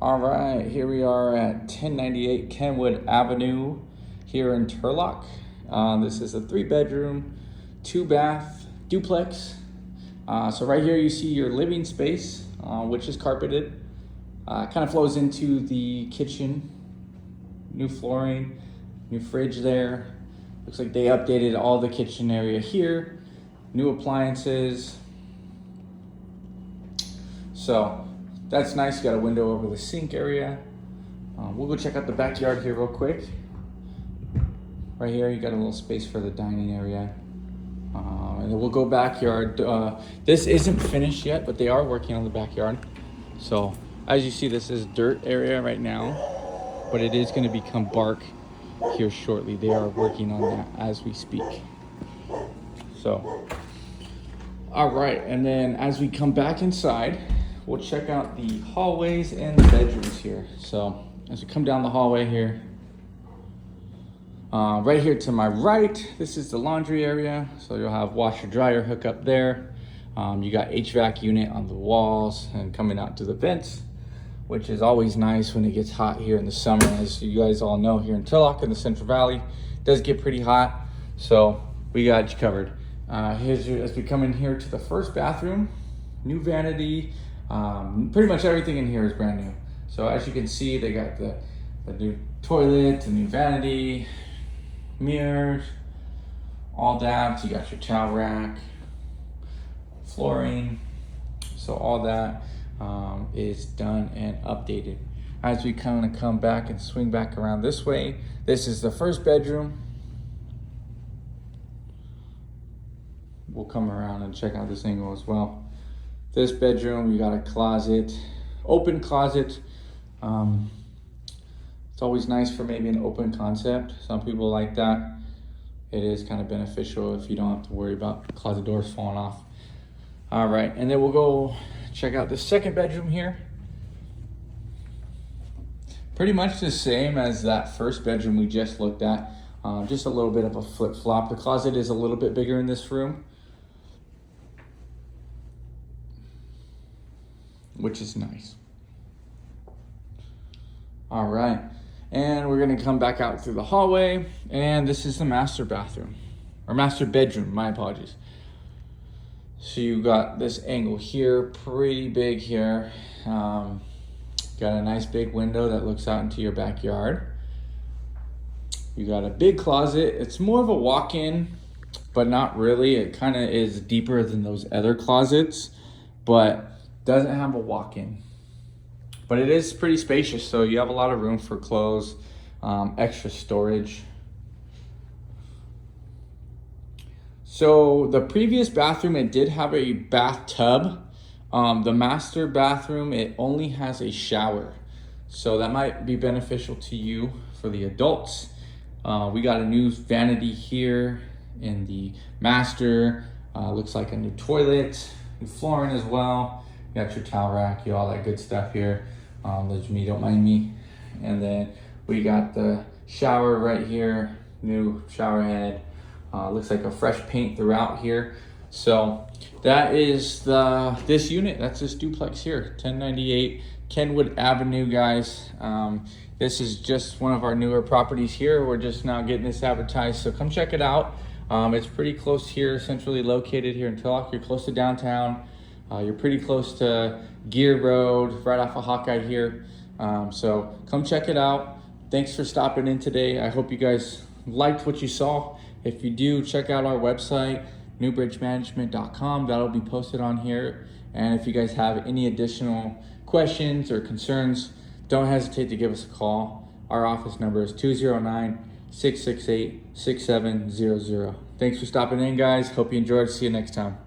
All right, here we are at 1098 Kenwood Avenue here in Turlock. This is a 3-bedroom, 2-bath duplex. So right here you see your living space, which is carpeted. Kind of flows into the kitchen. New flooring, new fridge there. Looks like they updated all the kitchen area here. New appliances. So that's nice. You got a window over the sink area. We'll go check out the backyard here real quick. Right here, you got a little space for the dining area. And then we'll go backyard. This isn't finished yet, but they are working on the backyard. So as you see, this is dirt area right now, but it is going to become bark here shortly. They are working on that as we speak. So, all right. And then as we come back inside, we'll check out the hallways and the bedrooms here. So as we come down the hallway here, right here to my right, this is the laundry area. So you'll have washer dryer hookup there. You got HVAC unit on the walls and coming out to the vents, which is always nice when it gets hot here in the summer. As you guys all know, here in Turlock in the Central Valley, it does get pretty hot. So we got you covered. As we come in here to the first bathroom, new vanity. Pretty much everything in here is brand new. So as you can see, they got the new toilet, the new vanity, mirrors, all that. You got your towel rack, flooring. So all that is done and updated. As we kind of come back and swing back around this way, this is the first bedroom. We'll come around and check out this angle as well. This bedroom, you got a closet, open closet. It's always nice for maybe an open concept. Some people like that. It is kind of beneficial if you don't have to worry about closet doors falling off. All right, and then we'll go check out the second bedroom here. Pretty much the same as that first bedroom we just looked at. Just a little bit of a flip-flop. The closet is a little bit bigger in this room, which is nice. All right, and we're gonna come back out through the hallway, and this is the master bathroom, or master bedroom, my apologies. So you got this angle here, pretty big here. Got a nice big window that looks out into your backyard. You got a big closet. It's more of a walk-in, but not really. It kind of is deeper than those other closets, but doesn't have a walk-in, but it is pretty spacious. So you have a lot of room for clothes, extra storage. So the previous bathroom, it did have a bathtub. The master bathroom, it only has a shower. So that might be beneficial to you for the adults. We got a new vanity here in the master. Looks like a new toilet, new flooring as well. You got your towel rack, all that good stuff here. Those of me don't mind me. And then we got the shower right here, new shower head. Looks like a fresh paint throughout here. So that is this unit. That's this duplex here, 1098 Kenwood Avenue, guys. This is just one of our newer properties here. We're just now getting this advertised, so come check it out. It's pretty close here, centrally located here in Turlock. You're close to downtown. You're pretty close to Gear Road, right off of Hawkeye here. So come check it out. Thanks for stopping in today. I hope you guys liked what you saw. If you do, check out our website, newbridgemanagement.com. That'll be posted on here. And if you guys have any additional questions or concerns, don't hesitate to give us a call. Our office number is 209-668-6700. Thanks for stopping in, guys. Hope you enjoyed. See you next time.